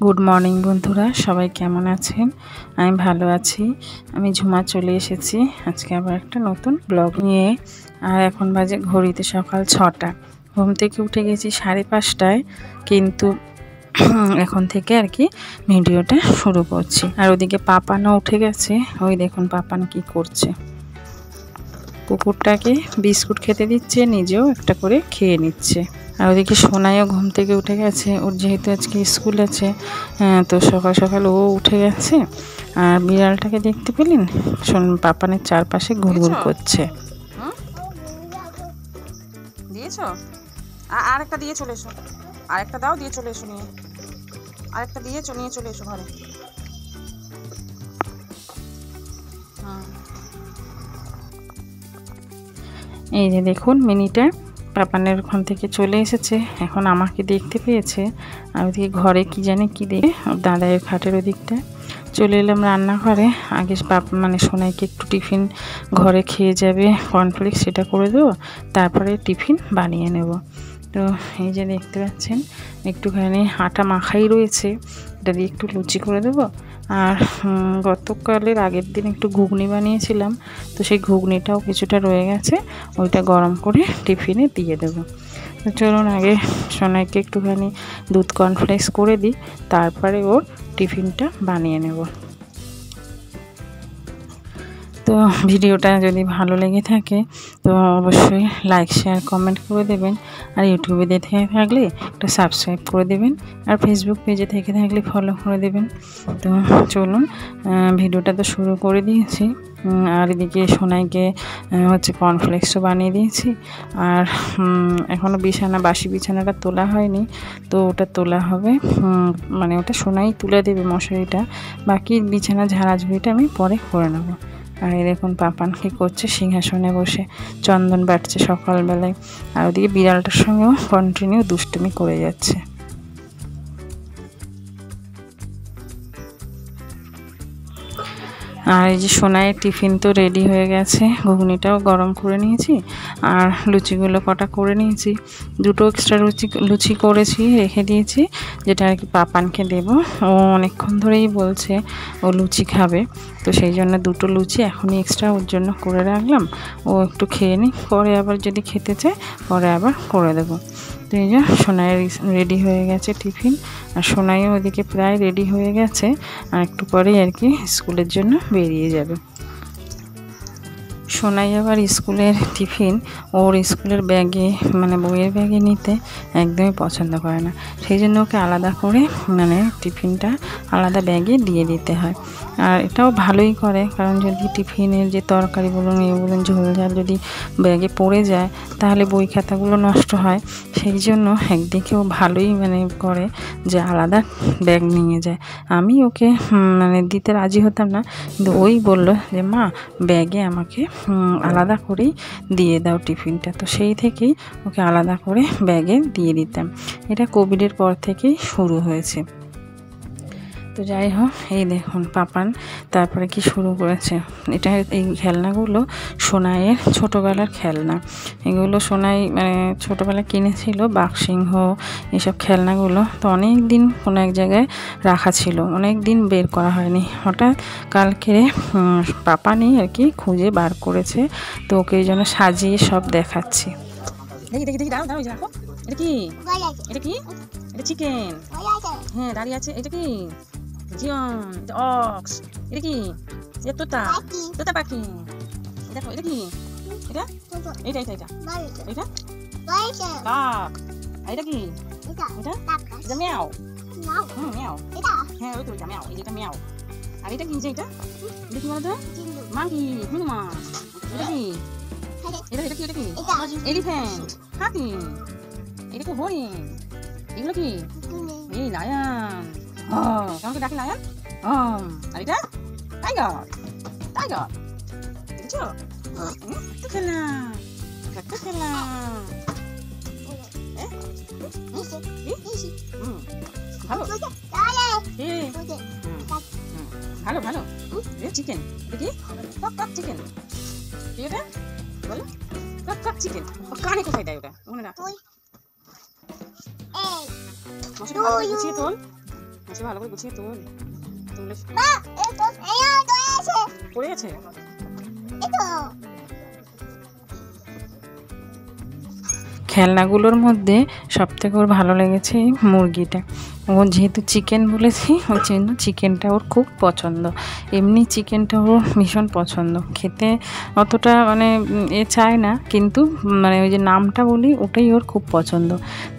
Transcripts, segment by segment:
Good morning বন্ধুরা, সবাই কেমন আছেন? আমি ভালো আছি। আমি ঝুমা চলে এসেছি আজকে আবার একটা নতুন ব্লগ নিয়ে। আর এখন বাজে ঘড়িতে সকাল 6টা। ঘুম থেকে উঠে গেছি 5:30টায়, কিন্তু এখন থেকে আর কি ভিডিওটা শুরু করছি। আর ওদিকে পাপানও উঠে গেছে, ওই দেখুন পাপান কি করছে। কুকুরটাকে বিস্কুট খেতে দিচ্ছে, নিজেও একটা করে খেয়ে নিচ্ছে। আর ওদিকে সোনাইও ঘুম থেকে উঠে গেছে, ওর যেহেতু আজকে স্কুল আছে, তো সকাল সকাল ও উঠে গেছে। আর বিড়ালটাকে দেখতে পেলেন, পাপানের চারপাশে ঘুরঘুর করছে। দিয়েছ? আর একটা দিয়ে চলে এসো, আর একটা দাও, দিয়ে চলে এসো, নিয়ে আরেকটা দিয়ে নিয়ে চলে এসো ঘরে। এই যে দেখুন মিনিটা পাপানের ওখান থেকে চলে এসেছে, এখন আমাকে দেখতে পেয়েছে। আর ওদিকে ঘরে কি জানি কি দেখে দাদাইয়ের খাটের ওদিকটা চলে এলাম রান্নাঘরে। আগে সোনাইকে একটু টিফিন ঘরে খেয়ে যাবে, কর্নফ্লেক্স সেটা করে দেবো, তারপরে টিফিন বানিয়ে নেব। তো এই যে দেখতে পাচ্ছেন একটুখানি আটা মাখাই রয়েছে, এটা দিয়ে একটু লুচি করে দেবো। আর গতকালের আগের দিন একটু ঘুগনি বানিয়েছিলাম, তো সেই ঘুগনিটাও কিছুটা রয়ে গেছে, ওইটা গরম করে টিফিনে দিয়ে দেবো। তো চলুন আগে সোনাইকে একটুখানি দুধ কর্নফ্লেক্স করে দিই, তারপরে ওর টিফিনটা বানিয়ে নেব। তো ভিডিওটা যদি ভালো লেগে থাকে তো অবশ্যই লাইক শেয়ার কমেন্ট করে দেবেন। আর ইউটিউবে দেখে থাকলে একটা সাবস্ক্রাইব করে দেবেন, আর ফেসবুক পেজে থেকে থাকলে ফলো করে দেবেন। তো চলুন ভিডিওটা তো শুরু করে দিয়েছি। আর এদিকে সোনাইকে কর্নফ্লেক্সও বানিয়ে দিয়েছি। আর এখনও বাসি বিছানাটা তোলা হয়নি, তো ওটা তোলা হবে, ওটা সোনাই তুলে দেবে মশারিটা, বাকি বিছানা ঝাড়াঝুড়িটা আমি পরে করে নেবো। আর এই দেখুন পাপান কি করছে, সিংহাসনে বসে চন্দন বাটছে সকালবেলায়। আর ওদিকে বিড়ালটার সঙ্গেও কন্টিনিউ দুষ্টুমি করে যাচ্ছে। আর এই যে সোনাইয়ের টিফিন তো রেডি হয়ে গেছে, ঘুগনিটাও গরম করে নিয়েছি, আর লুচিগুলো কটা করে নিয়েছি। দুটো এক্সট্রা লুচি করেছি, রেখে দিয়েছি, যেটা আর কি পাপানকে দেবো। ও অনেকক্ষণ ধরেই বলছে ও লুচি খাবে, তো সেই জন্য দুটো লুচি এখনই এক্সট্রা ওর জন্য করে রাখলাম। ও একটু খেয়ে নিই, পরে আবার যদি খেতে চায় পরে আবার করে দেবো। তো এই যে সোনাইয়ের রেডি হয়ে গেছে টিফিন, আর সোনাইও ওদিকে প্রায় রেডি হয়ে গেছে, আর একটু পরেই আর কি স্কুলের জন্য বেরিয়ে যাবে। সোনাই আবার স্কুলের টিফিন ওর স্কুলের ব্যাগে বইয়ের ব্যাগে নিতে একদমই পছন্দ করে না, সেই জন্য ওকে আলাদা করে টিফিনটা আলাদা ব্যাগে দিয়ে দিতে হয়। আর এটাও ভালোই করে, কারণ যদি টিফিনের যে তরকারি বলুন বলুন ঝোল ঝাল যদি ব্যাগে পড়ে যায় তাহলে বই খাতাগুলো নষ্ট হয়। সেই জন্য একদিকে ও ভালোই করে যে আলাদা ব্যাগ নিয়ে যায়। আমি ওকে দিতে রাজি হতাম না, কিন্তু ওই বলল যে মা ব্যাগে আমাকে আলাদা করেই দিয়ে দাও টিফিনটা। তো সেই থেকেই ওকে আলাদা করে ব্যাগে দিয়ে দিতাম। এটা কোভিডের পর থেকেই শুরু হয়েছে। তো যাই হোক, এই দেখুন পাপান তারপরে কি শুরু করেছে। এই খেলনাগুলো সোনাইয়ের ছোটোবেলার খেলনা। এগুলো সোনাই ছোটোবেলায় কিনেছিল, বাঘসিংহ এসব খেলনাগুলো। তো অনেক দিন কোনো এক জায়গায় রাখা ছিল, অনেক দিন বের করা হয়নি। হঠাৎ কালকে পাপানই আর কি খুঁজে বার করেছে, তো ওকে এই জন্য সাজিয়ে সব দেখাচ্ছি। দেখি দেখি দেখি, দাঁড়াও দাঁড়াও, রাখো। এটা কি? এটা কি? এটা চিকেন। হ্যাঁ দাঁড়িয়ে আছে। এটা কি? জিয়ন, অক্স। এটা কি? এটা তোতা, তোতা পাখি। দেখো এটা কি? এটা এটা এটা এটা এটা কাক। আর এটা কি? এটা এটা মিয়াও। মিয়াও। হ্যাঁ ওই তো এটা মিয়াও, এই যেটা মিয়াও। আর এটা কি? যে এটা এটা কি বলতো? মাঙ্কি, হনুমান। এটা কি? এটা এটা কি? এটা কি? এলিফ্যান্ট, হাতি। এটা কি? হরিণ। এগুলো কি? এই লায়ন। কেমন ডাকে লায়ন? আর এটা টাইগার, টাইগার। দেখছো? একটা খেললাম, একটা খেললাম। ভালো ভালো ভালো। চিকেন, এটা কি? Cock cock chicken. এটা বলো, কক কক চিকেন। কানে কোথায় দেয় ওটা? মনে রাখো। মশলা গুছিয়ে তোল। আচ্ছা ভালো করে গুছিয়ে তুলে পড়ে গেছে। খেলনাগুলোর মধ্যে সবথেকে ওর ভালো লেগেছে এই মুরগিটা। ও যেহেতু চিকেন বলেছি, ওই জন্য চিকেনটা ওর খুব পছন্দ। এমনি চিকেনটা ওর ভীষণ পছন্দ, খেতে অতটা মানে এ চায় না, কিন্তু মানে ওই যে নামটা বলি ওটাই ওর খুব পছন্দ।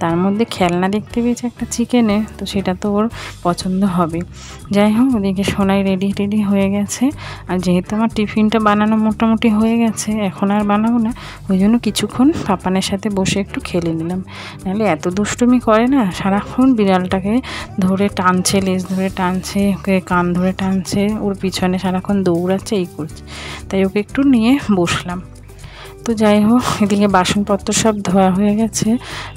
তার মধ্যে খেলনা দেখতে পেয়েছে একটা চিকেনের, তো সেটা তো ওর পছন্দ হবে। যাই হোক, ওদিকে সোনাই রেডি হয়ে গেছে। আর যেহেতু আমার টিফিনটা বানানো মোটামুটি হয়ে গেছে, এখন আর বানাবো না, ওই জন্য কিছুক্ষণ পাপানের সাথে বসে একটু খেলে নিলাম। নাহলে এত দুষ্টুমি করে না, সারাক্ষণ বিড়ালটাকে ধরে টানছে, লেজ ধরে টানছে, ওকে কান ধরে টানছে, ওর পিছনে সারাক্ষণ দৌড়াচ্ছে, এই করছে। তাই ওকে একটু নিয়ে বসলাম। তো যাই হোক, এদিকে বাসনপত্র সব ধোয়া হয়ে গেছে,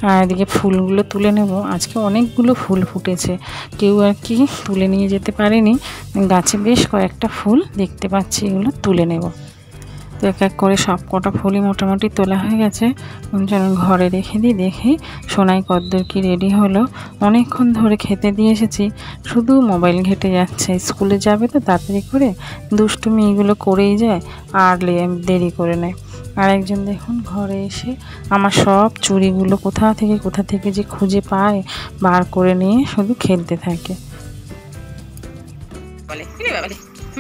আর এদিকে ফুলগুলো তুলে নেব। আজকে অনেকগুলো ফুল ফুটেছে, কেউ আর কি তুলে নিয়ে যেতে পারেনি। গাছে বেশ কয়েকটা ফুল দেখতে পাচ্ছি, এগুলো তুলে নেব। তো এক এক করে সব কটা ফুলই মোটামুটি তোলা হয়ে গেছে। যেন ঘরে রেখে দিই, দেখি সোনাই কদ্দূর কি রেডি হলো। অনেকক্ষণ ধরে খেতে দিয়ে এসেছি, শুধু মোবাইল ঘেঁটে যাচ্ছে। স্কুলে যাবে তো তাড়াতাড়ি করে, দুষ্টুমি এগুলো করেই যায়, আর দেরি করে নেয়। আর একজন দেখুন ঘরে এসে আমার সব চুড়িগুলো কোথা থেকে যে খুঁজে পায়, বার করে নিয়ে শুধু খেলতে থাকে।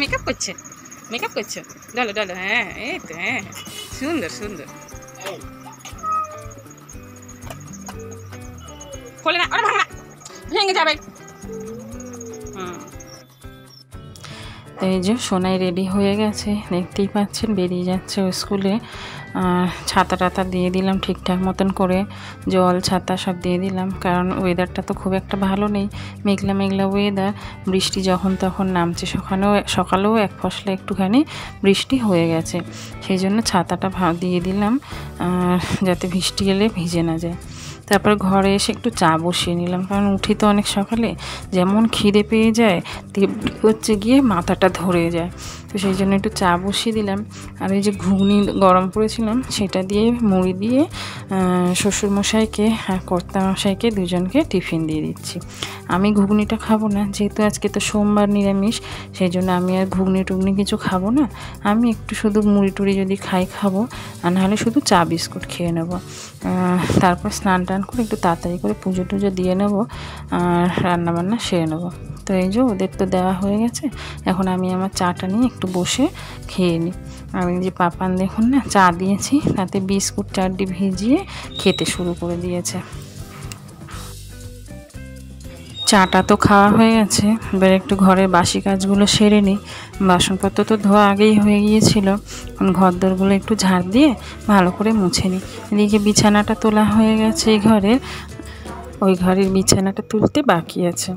মেকআপ করছে, মেকআপ করছো, ডালো ডালো, হ্যাঁ এই তো, হ্যাঁ সুন্দর সুন্দর। খোলে না, আরে ভাঙা ভেঙে যাবে। এই যে সোনাই রেডি হয়ে গেছে, দেখতেই পাচ্ছেন, বেরিয়ে যাচ্ছে ও স্কুলে। ছাতা টাতা দিয়ে দিলাম ঠিকঠাক মতন করে, জল ছাতা সব দিয়ে দিলাম, কারণ ওয়েদারটা তো খুব একটা ভালো নেই, মেঘলা মেঘলা ওয়েদার। বৃষ্টি যখন তখন নামছে, সকালেও এক ফসলা একটুখানি বৃষ্টি হয়ে গেছে, সেই জন্য ছাতাটা দিয়ে দিলাম, যাতে বৃষ্টি এলে ভিজে না যায়। তারপর ঘরে এসে একটু চা বসিয়ে নিলাম, কারণ উঠি তো অনেক সকালে, যেমন খিদে পেয়ে যায় তেমনি হচ্ছে গিয়ে মাথাটা ধরে যায়। তো সেই জন্য একটু চা বসিয়ে দিলাম। আর এই যে ঘুগনি গরম করেছিলাম, সেটা দিয়ে মুড়ি দিয়ে শ্বশুরমশাইকে আর কর্তামশাইকে দুজনকে টিফিন দিয়ে দিচ্ছি। আমি ঘুগনিটা খাবো না, যেহেতু আজকে তো সোমবার নিরামিষ, সেই জন্য আমি আর ঘুগনি টুগনি কিছু খাবো না। আমি একটু শুধু মুড়ি টুড়ি যদি খাবো, আর নাহলে শুধু চা বিস্কুট খেয়ে নেবো। তারপর স্নান টান করে একটু তাড়াতাড়ি করে পুজো টুজো দিয়ে নেবো, আর রান্নাবান্না সেরে নেবো। তো এই যে ওদের তো দেওয়া হয়ে গেছে, এখন আমি আমার চাটা নিয়ে একটু বসে খেয়ে নিই। আমি যে পাপান দেখুন না, চা দিয়েছি, তাতে বিস্কুট চারটি ভিজিয়ে খেতে শুরু করে দিয়েছে। চাটা তো খাওয়া হয়ে গেছে, এবার একটু ঘরের বাসি কাজগুলো সেরে নিই। বাসনপত্র তো ধোয়া আগেই হয়ে গিয়েছিল, ঘরদোরগুলো একটু ঝাড় দিয়ে ভালো করে মুছে নিই। এদিকে বিছানাটা তোলা হয়ে গেছে, এই ঘরের, ওই ঘরের বিছানাটা তুলতে বাকি আছে।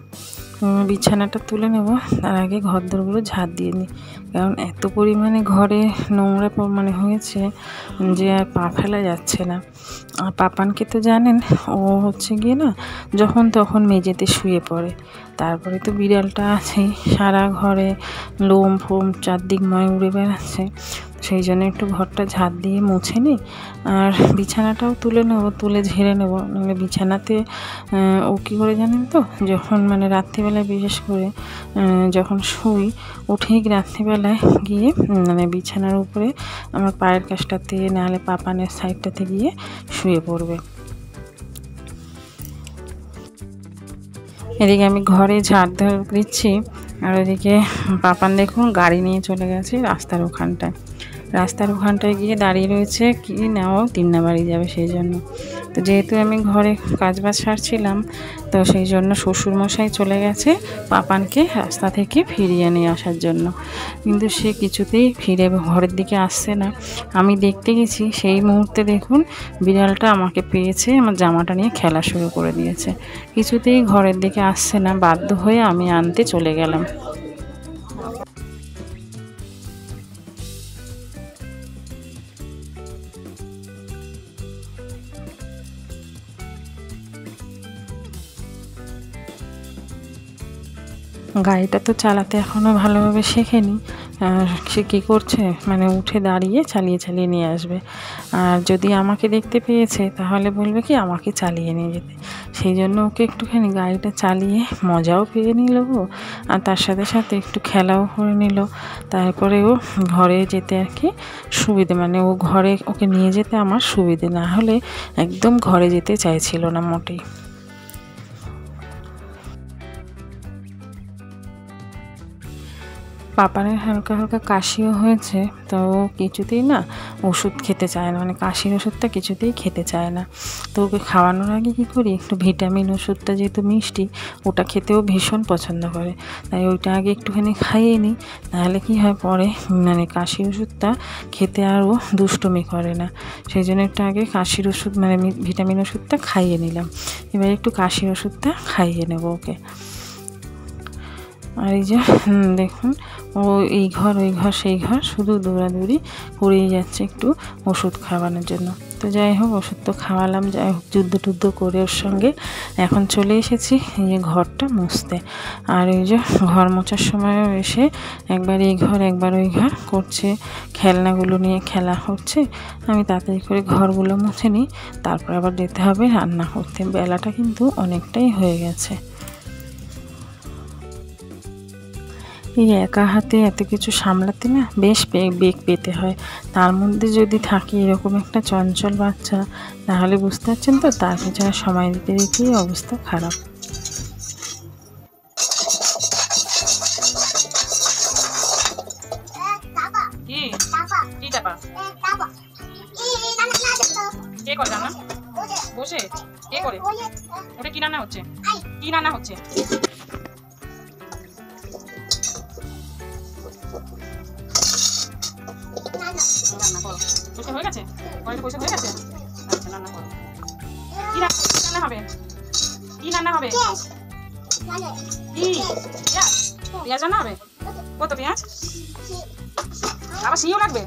বিছানাটা তুলে নেব, তার আগে ঘরদোরগুলো ঝাড় দিয়ে নিই, কারণ এত পরিমাণে ঘরে নোংরা মানে হয়েছে যে আর পা ফেলা যাচ্ছে না। আর পাপানকে তো জানেন, ও হচ্ছে গিয়ে না যখন তখন মেঝেতে শুয়ে পড়ে। তারপরে তো বিড়ালটা আছেই, সারা ঘরে লোম ফোম চারদিকময় উড়ে বেড়াচ্ছে। সেই জন্য একটু ঘরটা ঝাড় দিয়ে মুছে নিই, আর বিছানাটাও তুলে নেবো, তুলে ঝেড়ে নেবো। মানে বিছানাতে ও কী করে জানেন তো, যখন মানে রাত্রিবেলায় বিশেষ করে যখন শুই, উঠেই রাত্রিবেলায় গিয়ে মানে বিছানার উপরে আমার পায়ের কাছটাতে, নাহলে পাপানের সাইডটাতে গিয়ে শুয়ে পড়বে। এদিকে আমি ঘরে ঝাড় দিচ্ছি, আর ওদিকে পাপান দেখুন গাড়ি নিয়ে চলে গেছে রাস্তার ওখানটায় গিয়ে দাঁড়িয়ে রয়েছে, কি না ও তিন্না বাড়ি যাবে সেই জন্য। তো যেহেতু আমি ঘরে কাজবাজ সারছিলাম, তো সেই জন্য শ্বশুরমশাই চলে গেছে পাপানকে রাস্তা থেকে ফিরিয়ে নিয়ে আসার জন্য, কিন্তু সে কিছুতেই ফিরে ঘরের দিকে আসছে না। আমি দেখতে গেছি, সেই মুহূর্তে দেখুন বিড়ালটা আমাকে পেয়েছে, আমার জামাটা নিয়ে খেলা শুরু করে দিয়েছে, কিছুতেই ঘরের দিকে আসছে না। বাধ্য হয়ে আমি আনতে চলে গেলাম। গাড়িটা তো চালাতে এখনও ভালোভাবে শেখেনি, সে কী করছে মানে উঠে দাঁড়িয়ে চালিয়ে নিয়ে আসবে। আর যদি আমাকে দেখতে পেয়েছে তাহলে বলবে কি আমাকে চালিয়ে নিয়ে যেতে, সেই জন্য ওকে একটুখানি গাড়িটা চালিয়ে মজাও পেয়ে নিল ও, আর তার সাথে সাথে একটু খেলাও করে নিল। তারপরে ও ঘরে যেতে আর কি সুবিধে, মানে ও ঘরে ওকে নিয়ে যেতে আমার সুবিধে, না হলে একদম ঘরে যেতে চাইছিল না মোটেই। পাপানের হালকা হালকা কাশিও হয়েছে, তো ও কিছুতেই না ওষুধ খেতে চায় না, মানে কাশির ওষুধটা কিছুতেই খেতে চায় না। তো ওকে খাওয়ানোর আগে কী করি, একটু ভিটামিন ওষুধটা যেহেতু মিষ্টি, ওটা খেতেও ভীষণ পছন্দ করে, তাই ওইটা আগে একটুখানি খাইয়ে নিই। তাহলে কি হয় পরে মানে কাশির ওষুধটা খেতে আর ও দুষ্টুমি করে না। সেই জন্য একটু আগে কাশির ওষুধ মানে ভিটামিন ওষুধটা খাইয়ে নিলাম। এবার একটু কাশির ওষুধটা খাইয়ে নেব ওকে। আর এই যে দেখুন ও এই ঘর ওই ঘর সেই ঘর শুধু দৌড়াদৌড়ি করেই যাচ্ছে একটু ওষুধ খাওয়ানোর জন্য। তো যাই হোক ওষুধ তো খাওয়ালাম, যাই হোক যুদ্ধ টুদ্ধ করে ওর সঙ্গে এখন চলে এসেছি এই যে ঘরটা মুছতে। আর এই যে ঘর মোছার সময়ও এসে একবার এই ঘর একবার ওই ঘর করছে, খেলনাগুলো নিয়ে খেলা হচ্ছে। আমি তাড়াতাড়ি করে ঘরগুলো মুছে নিই, তারপর আবার যেতে হবে রান্না করতে। বেলাটা কিন্তু অনেকটাই হয়ে গেছে। এই একা হাতে এত কিছু সামলাতে না বেশ বেগ পেতে হয়, তার মধ্যে যদি থাকে এরকম একটা চঞ্চল বাচ্চা, তাহলে বুঝতে পারছেন তো তার পিছনে সময় দিতে দিতেই অবস্থা খারাপ। কে করে রান্না? বসে কে করে? ওটা কি রান্না হচ্ছে? কি রান্না হচ্ছে? রান্না করো। পয়সা হয়ে গেছে? পয়সা হয়ে গেছে? আচ্ছা রান্না করো। কি রান্না হবে? কি রান্না হবে? কি? পেঁয়াজ রান্না হবে? কত পেঁয়াজ? আবার সিও লাগবে?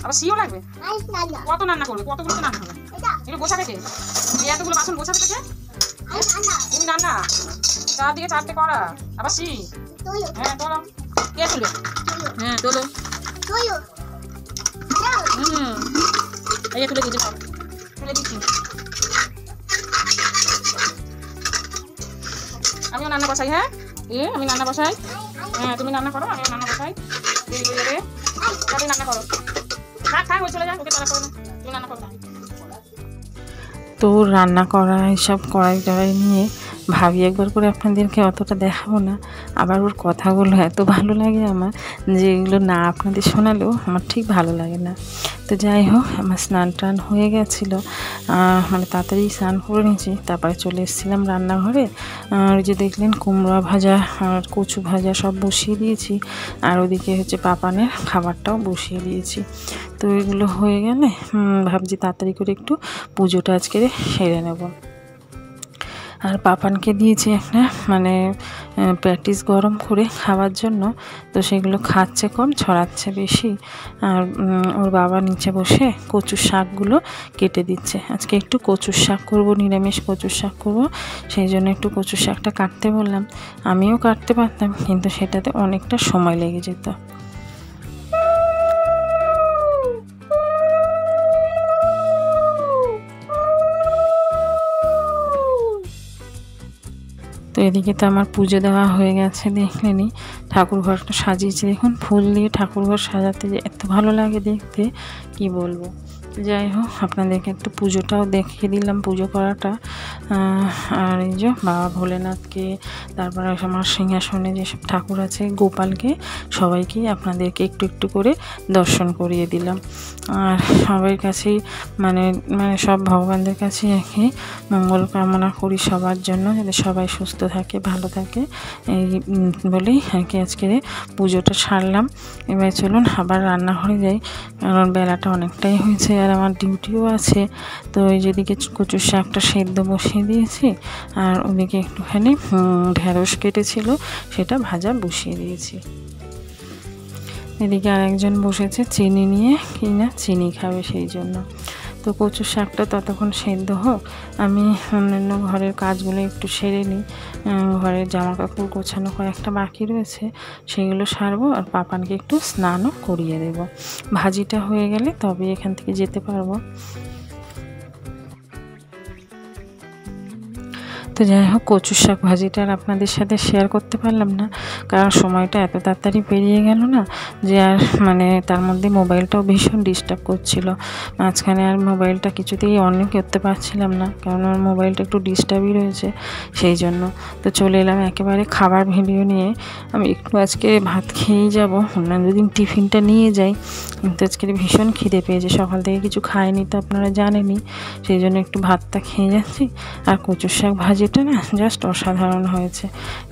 আবার সিও লাগবে? কত রান্না করবে? কতগুলো তো রান্না হবে? একটু গোছাবে কে? এতগুলো বাসন গোছাবে কে? তুমি রান্না চার দিকে চারটে করা, আবার সি। হ্যাঁ তোলো। কে তুলবে? হ্যাঁ তোলো। এই তুলে দিচ্ছি, সব তুলে দিচ্ছি। আমিও রান্না বসাই। হ্যাঁ আমি রান্না বসাই। হ্যাঁ তুমি রান্না করো, আমিও রান্না বসাই। দেরি করে যাবে, সবই রান্না করো। খাই ওই চলে যায়, ওকে তারা করো না, তুমি রান্না করো। তো রান্না করা এইসব কড়াই টড়াই নিয়ে ভাবি একবার করে আপনাদেরকে অতটা দেখাবো না, আবার ওর কথাগুলো এত ভালো লাগে আমার যে এগুলো না আপনাদের শোনালেও আমার ঠিক ভালো লাগে না। তো যাই হোক আমার স্নান টান হয়ে গেছিলো, মানে তাড়াতাড়ি স্নান করে নিয়েছি, তারপরে চলে এসেছিলাম রান্নাঘরে। ওই যে দেখলেন কুমড়া ভাজা আর কচু ভাজা সব বসিয়ে দিয়েছি, আর ওদিকে হচ্ছে পাপানের খাবারটাও বসিয়ে দিয়েছি। তো এগুলো হয়ে গেলে ভাবছি তাড়াতাড়ি করে একটু পুজোটা আজকে সেরে নেব। আর পাপানকে দিয়েছি একটা মানে প্যাটিস গরম করে খাওয়ার জন্য, তো সেগুলো খাচ্ছে কম, ছড়াচ্ছে বেশি। আর ওর বাবা নিচে বসে কচুর শাকগুলো কেটে দিচ্ছে। আজকে একটু কচুর শাক করবো, নিরামিষ কচুর শাক করবো, সেই জন্য একটু কচুর শাকটা কাটতে বললাম। আমিও কাটতে পারতাম, কিন্তু সেটাতে অনেকটা সময় লেগে যেত। তো এদিকে তো আমার পুজো দেওয়া হয়ে গেছে, দেখলেনি ঠাকুর ঘরটা সাজিয়েছি। দেখুন ফুল দিয়ে ঠাকুর ঘর সাজাতে যে এত ভালো লাগে দেখতে কি বলবো। যাই হোক আপনাদেরকে একটু পুজোটাও দেখিয়ে দিলাম, পুজো করাটা। আর এই যে বাবা ভোলেনাথকে, তারপরে আমার সিংহাসনে যেসব ঠাকুর আছে, গোপালকে, সবাইকেই আপনাদেরকে একটু একটু করে দর্শন করিয়ে দিলাম। আর সবার কাছেই মানে সব ভগবানদের কাছে একই মঙ্গল কামনা করি সবার জন্য, যাতে সবাই সুস্থ থাকে, ভালো থাকে, এই বলেই আর কি আজকে পুজোটা সারলাম। এবার চলুন আবার রান্নাঘরে যাই, কারণ বেলাটা অনেকটাই হয়েছে আর আমার ডিউটিও আছে। তো এই যেদিকে কচুর শাকটা সেদ্ধ বসিয়ে দিয়েছি, আর ওদিকে একটুখানি ঢেঁড়স কেটেছিল সেটা ভাজা বসিয়ে দিয়েছি। এদিকে আরেকজন বসেছে চিনি নিয়ে, কিনা চিনি খাবে সেই জন্য। তো কচুর শাকটা ততক্ষণ সেদ্ধ হোক, আমি অন্যান্য ঘরের কাজগুলো একটু সেরে নিই। ঘরের জামা কাপড় গোছানো কয়েকটা বাকি রয়েছে, সেগুলো সারবো, আর পাপানকে একটু স্নানও করিয়ে দেব। ভাজিটা হয়ে গেলে তবে এখান থেকে যেতে পারবো। তো যাই হোক, কচুর শাক ভাজিটা আর আপনাদের সাথে শেয়ার করতে পারলাম না, কারণ সময়টা এত তাড়াতাড়ি পেরিয়ে গেল না যে আর মানে তার মধ্যে মোবাইলটাও ভীষণ ডিস্টার্ব করছিল। মাঝখানে আর মোবাইলটা কিছুতেই অন করতে পারছিলাম না, কারণ আমার মোবাইলটা একটু ডিস্টার্বই রয়েছে সেই জন্য। তো চলে এলাম একেবারে খাবার ভিডিও নিয়ে। আমি একটু আজকে ভাত খেয়েই যাব, অন্যান্য দিন টিফিনটা নিয়ে যাই, কিন্তু আজকে ভীষণ খিদে পেয়েছে, সকাল থেকে কিছু খাইনি তো আপনারা জানেনই, সেই জন্য একটু ভাতটা খেয়ে যাচ্ছি। আর কচুর শাক ভাজিটা না জাস্ট অসাধারণ হয়েছে,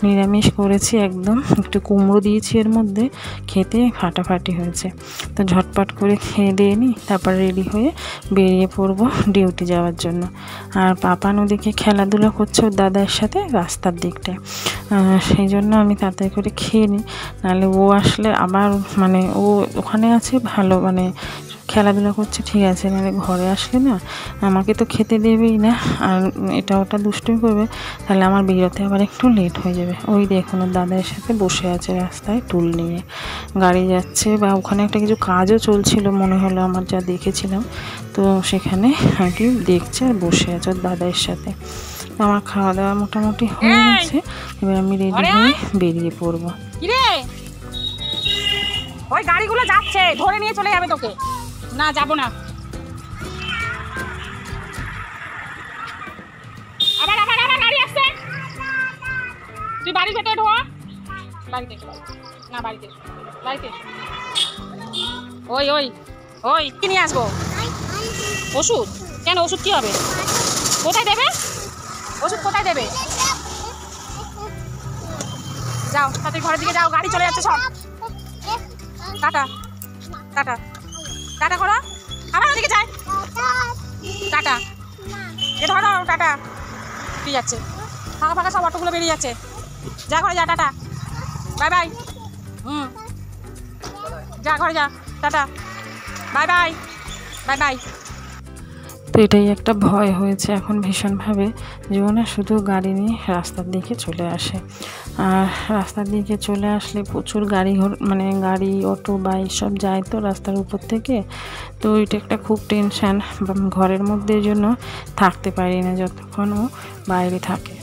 নিরামিষ করেছি একদম, একটু কুমড়ো দিয়েছি এর মধ্যে, খেতে ফাটাফাটি হয়েছে। তো ঝটপট করে খেয়ে দিয়ে নিই, তারপর রেডি হয়ে বেরিয়ে পড়বো ডিউটি যাওয়ার জন্য। আর পাপান ওদিকে খেলাধুলা করছে ওর দাদার সাথে রাস্তার দিকটায়, সেই জন্য আমি তাড়াতাড়ি করে খেয়ে নিই, নাহলে ও আসলে আবার মানে ও ওখানে আছে ভালো, মানে খেলাধুলা করছে ঠিক আছে, মানে ঘরে আসলে না আমাকে তো খেতে দেবেই না, আর এটা ওটা দুষ্টুমি করবে, তাহলে আমার বেরোতে আবার একটু লেট হয়ে যাবে। ওই দেখুন ওর দাদার সাথে বসে আছে রাস্তায় টুল নিয়ে, গাড়ি যাচ্ছে বা ওখানে একটা কিছু কাজও চলছিল মনে হলো আমার, যা দেখেছিলাম। তো সেখানে আর কি দেখছে আর বসে আছে ওর দাদার সাথে। আমার খাওয়া দাওয়া মোটামুটি হয়ে গেছে, এবার আমি রেডি হয়ে বেরিয়ে পড়বো। ওই গাড়িগুলো যাচ্ছে, ধরে নিয়ে চলে যাবে তোকে। না, যাবো না। আবার আবার আবার গাড়ি আসছে, তুই বাড়ি ভেতরে ঢো, বাড়িতে এসো, না বাড়িতে এসো, বাড়িতে এসো। ওই ওই ওই কি নিয়ে আসবো? ওষুধ? কেন ওষুধ কি হবে? কোথায় দেবে ওষুধ, কোথায় দেবে? যাও তাতে ঘরের দিকে যাও, গাড়ি চলে যাচ্ছে সব। টাটা টাটা টাটা করো, আবার ওদিকে যায়। টাটা, এ ধরো টাটা, ঠিক যাচ্ছে, ফাঁকা ফাঁকা সব অটোগুলো বেরিয়ে যাচ্ছে। যা ঘরে যা, টাটা, বাই বাই। যা ঘরে যা, tata, bye bye, bye bye. তো এটাই একটা ভয় হয়েছে এখন ভীষণভাবে, যে ও না শুধু গাড়ি নিয়ে রাস্তার দিকে চলে আসে, আর রাস্তার দিকে চলে আসলে প্রচুর গাড়ি মানে গাড়ি অটো বাইক সব যায় তো রাস্তার উপর থেকে। তো এটা একটা খুব টেনশান, ঘরের মধ্যে জন্য থাকতে পারি না যতক্ষণ ও বাইরে থাকে,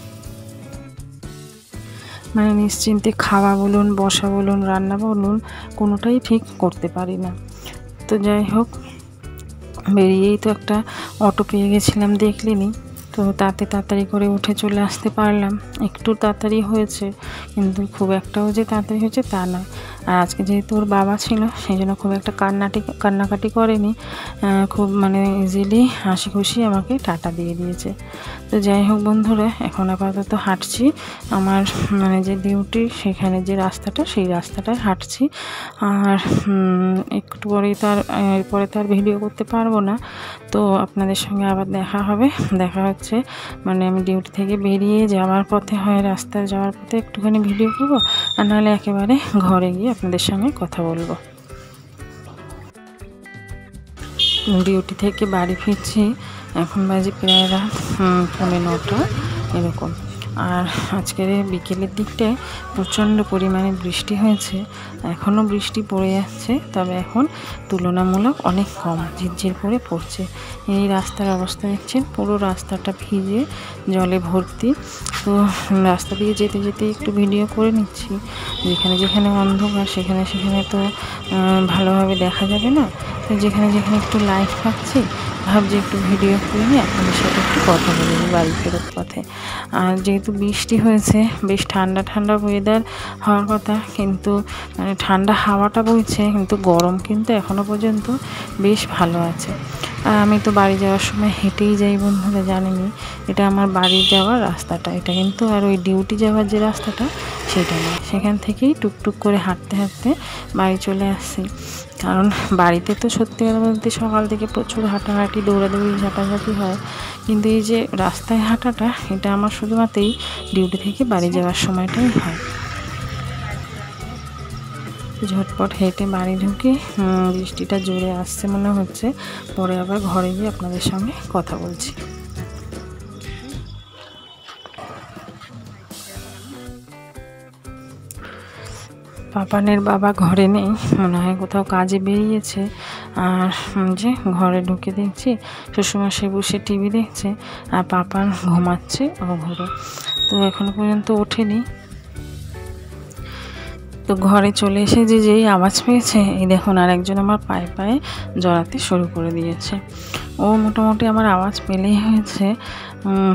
মানে নিশ্চিন্তে খাওয়া বলুন, বসা বলুন, রান্না বলুন, কোনোটাই ঠিক করতে পারি না। তো যাই হোক, বেরিয়েই তো একটা অটো পেয়ে গেছিলাম, দেখলেনি তো, তাতে তাড়াতাড়ি করে উঠে চলে আসতে পারলাম। একটু তাড়াতাড়ি হয়েছে, কিন্তু খুব একটাও যে তাড়াতাড়ি হয়েছে তা না। আর আজকে যেহেতু ওর বাবা ছিল সেই জন্য খুব একটা কান্নাকাটি করেনি, খুব মানে ইজিলি হাসি খুশি আমাকে টাটা দিয়ে দিয়েছে। তো যাই হোক বন্ধুরা, এখন আপাতত হাঁটছি, আমার মানে যে ডিউটি সেখানে যে রাস্তাটা সেই রাস্তাটায় হাঁটছি। আর একটু পরেই তো আর এরপরে তো আর ভিডিও করতে পারবো না, তো আপনাদের সঙ্গে আবার দেখা হচ্ছে মানে আমি ডিউটি থেকে বেরিয়ে যাওয়ার পথে হয়, রাস্তায় যাওয়ার পথে একটুখানি ভিডিও করবো, আর নাহলে একেবারে ঘরে গিয়ে আপনাদের সঙ্গে কথা বলবো। ডিউটি থেকে বাড়ি ফিরছি, এখন বাজে প্রায় রাত 9:45 এরকম। আর আজকের বিকেলের দিকটায় প্রচণ্ড পরিমাণে বৃষ্টি হয়েছে, এখনও বৃষ্টি পড়ে যাচ্ছে, তবে এখন তুলনামূলক অনেক কম ঝিরঝির করে পড়ছে। এই রাস্তার অবস্থা দেখছেন, পুরো রাস্তাটা ভিজে জলে ভর্তি। তো রাস্তা দিয়ে যেতে যেতে একটু ভিডিও করে নিচ্ছি, যেখানে যেখানে অন্ধকার সেখানে সেখানে তো ভালোভাবে দেখা যাবে না, তো যেখানে যেখানে একটু লাইট পাচ্ছি ভাবছি একটু ভিডিও করে নিয়ে আপনাদের সাথে একটু কথা বলি বাড়ি ফেরত পথে। আর যেহেতু বৃষ্টি হয়েছে, বেশ ঠান্ডা ঠান্ডা ওয়েদার হওয়ার কথা, কিন্তু মানে ঠান্ডা হাওয়াটা বইছে, কিন্তু গরম কিন্তু এখনও পর্যন্ত বেশ ভালো আছে। আর আমি তো বাড়ি যাওয়ার সময় হেঁটেই যাই বন্ধুরা, জানেনি এটা আমার বাড়ি যাওয়ার রাস্তাটা, এটা কিন্তু আর ওই ডিউটি যাওয়ার যে রাস্তাটা সেটা নয়, সেখান থেকেই টুকটুক করে হাঁটতে হাঁটতে বাড়ি চলে আসছি। কারণ বাড়িতে তো সত্যি কথা বলতে সকাল থেকে প্রচুর হাঁটাহাঁটি, দৌড়াদৌড়ি, ঝাঁটাঝাঁটি হয়, কিন্তু এই যে রাস্তায় হাঁটাটা এটা আমার শুধুমাত্রই ডিউটি থেকে বাড়ি যাওয়ার সময়টাই হয়। ঝটপট হেঁটে বাড়ি ঢুকে বৃষ্টিটা জোরে আসছে মনে হচ্ছে, পরে আবার ঘরে গিয়ে আপনাদের সঙ্গে কথা বলছি। পাপানের বাবা ঘরে নেই, মনে হয় কোথাও কাজে বেরিয়েছে, আর যে ঘরে ঢুকে দেখছি শ্বশুরমশাই বসে টিভি দেখছে আর পাপান ঘুমাচ্ছে ঘরে, তো এখনো পর্যন্ত ওঠেনি। তো ঘরে চলে এসে যেই আওয়াজ পেয়েছে, এই দেখুন আরেকজন আমার পায়ে পায়ে জড়াতে শুরু করে দিয়েছে। ও মোটামুটি আমার আওয়াজ পেলেই হয়েছে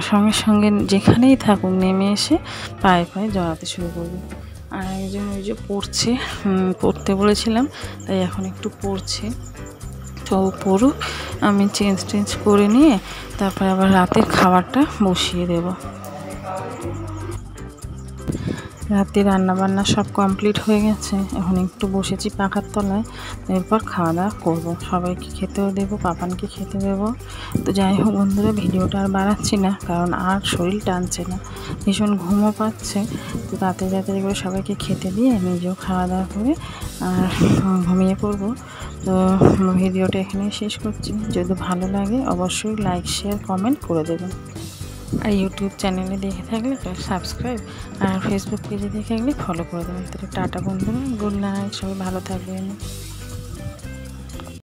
সঙ্গে সঙ্গে যেখানেই থাকুক নেমে এসে পায়ে পায়ে জড়াতে শুরু করবে। আর একজন ওই যে পড়তে বলেছিলাম, তাই এখন একটু পড়ছে। তো পড়ুক, আমি চেঞ্জ করে নিয়ে তারপরে আবার রাতের খাবারটা বসিয়ে দেব। রাতে রান্নাবান্না সব কমপ্লিট হয়ে গেছে, এখন একটু বসেছি পাখার তলায়, এরপর খাওয়া দাওয়া করবো, সবাইকে খেতেও দেবো, পাপানকে খেতে দেবো। তো যাই হোক বন্ধুরা, ভিডিওটা আর বাড়াচ্ছি না, কারণ আর শরীর টানছে না, ভীষণ ঘুমও পাচ্ছে। তো তাড়াতাড়ি করে সবাইকে খেতে দিয়ে নিজেও খাওয়া দাওয়া করে আর ঘুমিয়ে পড়বো। তো ভিডিওটা এখানেই শেষ করছি। যদি ভালো লাগে অবশ্যই লাইক শেয়ার কমেন্ট করে দেবেন। আর ইউটিউব চ্যানেলে দেখে থাকলে সাবস্ক্রাইব, আর ফেসবুক পেজে দেখে থাকলে ফলো করে দেবেন। তাহলে টাটা বন্ধুরা, গুড নাইট, সবাই ভালো থাকবেন।